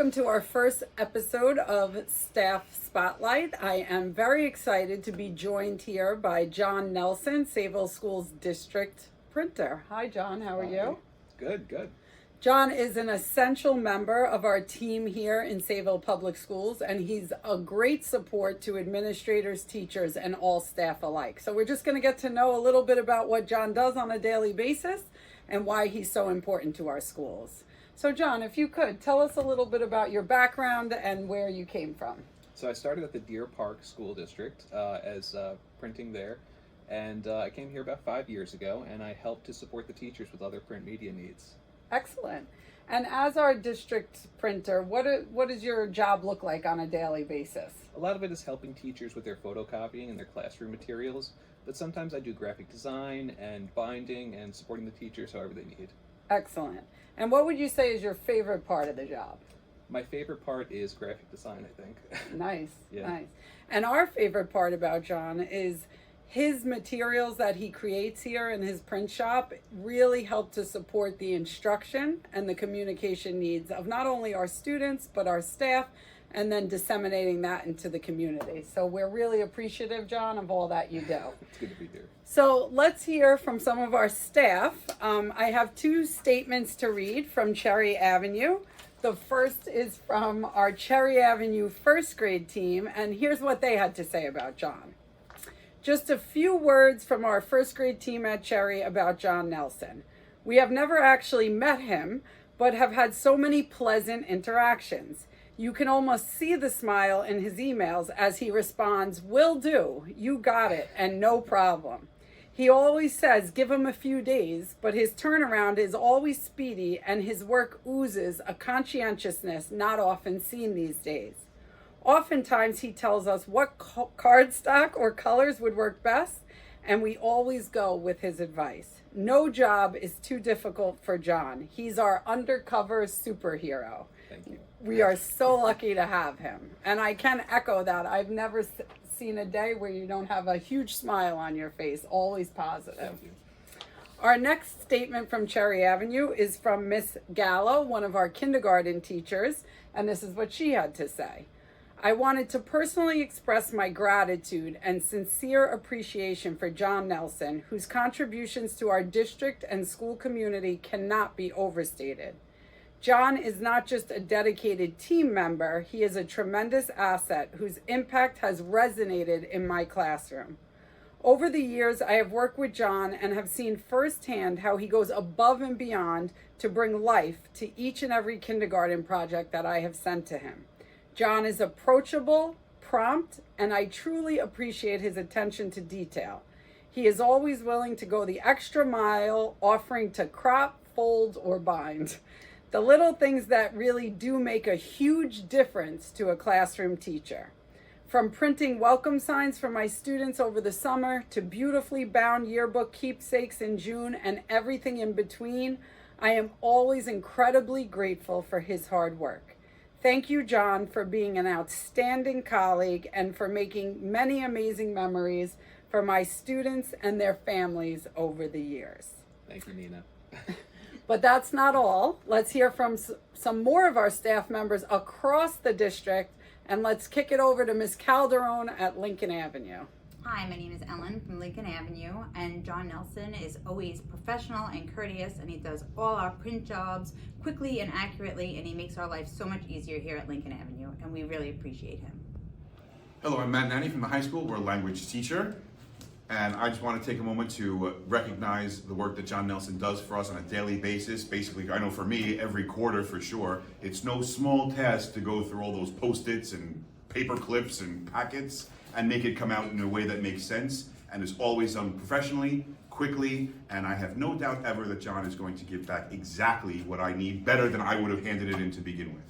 welcome to our first episode of Staff Spotlight. I am very excited to be joined here by John Nelson, Sayville Schools District Printer. Hi, John. How are you? Good. John is an essential member of our team here in Sayville Public Schools, and he's a great support to administrators, teachers, and all staff alike. So we're just going to get to know a little bit about what John does on a daily basis and why he's so important to our schools. So John, if you could, tell us a little bit about your background and where you came from. So I started at the Deer Park School District as printing there, and I came here about 5 years ago, and I helped to support the teachers with other print media needs. Excellent. And as our district printer, what does your job look like on a daily basis? A lot of it is helping teachers with their photocopying and their classroom materials, but sometimes I do graphic design and binding and supporting the teachers however they need. Excellent. And what would you say is your favorite part of the job? My favorite part is graphic design, I think. Nice. Yeah. Nice. And our favorite part about John is his materials that he creates here in his print shop really help to support the instruction and the communication needs of not only our students, but our staff, and then disseminating that into the community. So we're really appreciative, John, of all that you do. It's good to be here. So let's hear from some of our staff. I have two statements to read from Cherry Avenue. The first is from our Cherry Avenue first grade team, and here's what they had to say about John. Just a few words from our first grade team at Cherry about John Nelson. We have never actually met him, but have had so many pleasant interactions. You can almost see the smile in his emails as he responds, "Will do, you got it, and no problem." He always says, give him a few days, but his turnaround is always speedy and his work oozes a conscientiousness not often seen these days. Oftentimes he tells us what cardstock or colors would work best, and we always go with his advice. No job is too difficult for John. He's our undercover superhero. Thank you. We are so lucky to have him. And I can echo that. I've never seen a day where you don't have a huge smile on your face, always positive. Thank you. Our next statement from Cherry Avenue is from Miss Gallo, one of our kindergarten teachers, and this is what she had to say. I wanted to personally express my gratitude and sincere appreciation for John Nelson, whose contributions to our district and school community cannot be overstated. John is not just a dedicated team member, he is a tremendous asset whose impact has resonated in my classroom. Over the years, I have worked with John and have seen firsthand how he goes above and beyond to bring life to each and every kindergarten project that I have sent to him. John is approachable, prompt, and I truly appreciate his attention to detail. He is always willing to go the extra mile, offering to crop, fold, or bind. The little things that really do make a huge difference to a classroom teacher. From printing welcome signs for my students over the summer to beautifully bound yearbook keepsakes in June and everything in between, I am always incredibly grateful for his hard work. Thank you, John, for being an outstanding colleague and for making many amazing memories for my students and their families over the years. Thank you, Nina. But that's not all. Let's hear from some more of our staff members across the district, and let's kick it over to Ms. Calderon at Lincoln Avenue. Hi, my name is Ellen from Lincoln Avenue, and John Nelson is always professional and courteous, and he does all our print jobs quickly and accurately, and he makes our life so much easier here at Lincoln Avenue, and we really appreciate him. Hello, I'm Matt Nanny from the high school. We're a language teacher. And I just want to take a moment to recognize the work that John Nelson does for us on a daily basis. Basically, I know for me, every quarter for sure, it's no small task to go through all those Post-its and paper clips and packets and make it come out in a way that makes sense and is always done professionally, quickly, and I have no doubt ever that John is going to give back exactly what I need, better than I would have handed it in to begin with.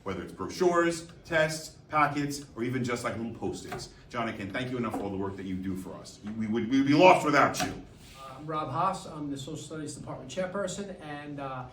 Whether it's brochures, tests, packets, or even just like little Post-its. John, I can't thank you enough for all the work that you do for us. We would be lost without you. I'm Rob Haas. I'm the Social Studies Department chairperson, and I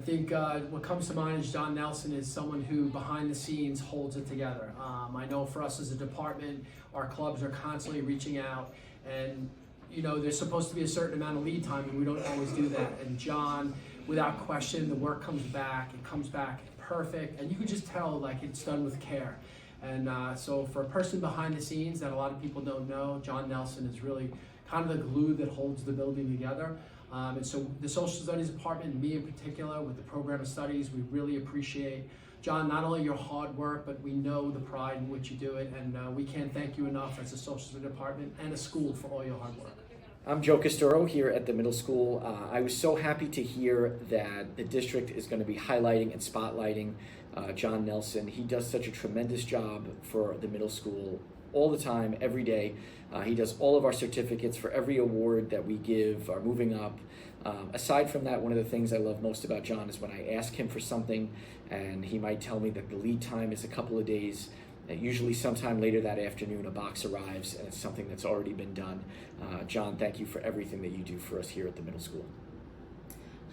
think what comes to mind is John Nelson is someone who behind the scenes holds it together. I know for us as a department, our clubs are constantly reaching out, and there's supposed to be a certain amount of lead time, and we don't always do that. And John, without question, the work comes back. It comes back perfect, and you can just tell like it's done with care. And so for a person behind the scenes that a lot of people don't know, John Nelson is really kind of the glue that holds the building together. And so the Social Studies Department, me in particular, with the Program of Studies, we really appreciate, John, not only your hard work, but we know the pride in which you do it, and we can't thank you enough as a Social Studies Department and a school for all your hard work. I'm Joe Castoro here at the middle school. I was so happy to hear that the district is going to be highlighting and spotlighting John Nelson. He does such a tremendous job for the middle school all the time, every day. He does all of our certificates for every award that we give, our moving up. Aside from that, one of the things I love most about John is when I ask him for something and he might tell me that the lead time is a couple of days. Usually sometime later that afternoon, a box arrives and it's something that's already been done. John, thank you for everything that you do for us here at the middle school.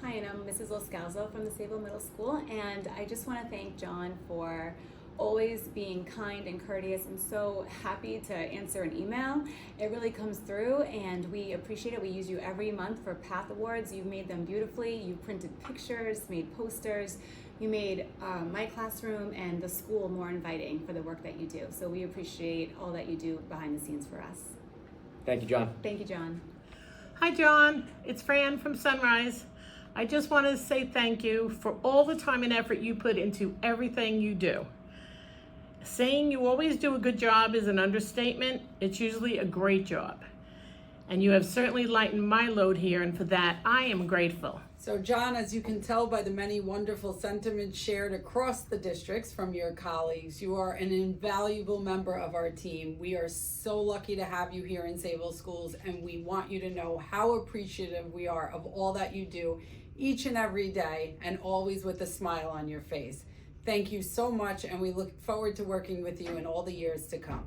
Hi, and I'm Mrs. Loscalzo from the Sable Middle School, and I just want to thank John for always being kind and courteous and so happy to answer an email. It really comes through and we appreciate it. We use you every month for PATH Awards. You've made them beautifully. You printed pictures, made posters. You made my classroom and the school more inviting for the work that you do. So we appreciate all that you do behind the scenes for us. Thank you, John. Thank you, John. Hi, John. It's Fran from Sunrise. I just want to say thank you for all the time and effort you put into everything you do. Saying you always do a good job is an understatement. It's usually a great job. And you have certainly lightened my load here, and for that, I am grateful. So John, as you can tell by the many wonderful sentiments shared across the districts from your colleagues, you are an invaluable member of our team. We are so lucky to have you here in Sable Schools, and we want you to know how appreciative we are of all that you do each and every day, and always with a smile on your face. Thank you so much, and we look forward to working with you in all the years to come.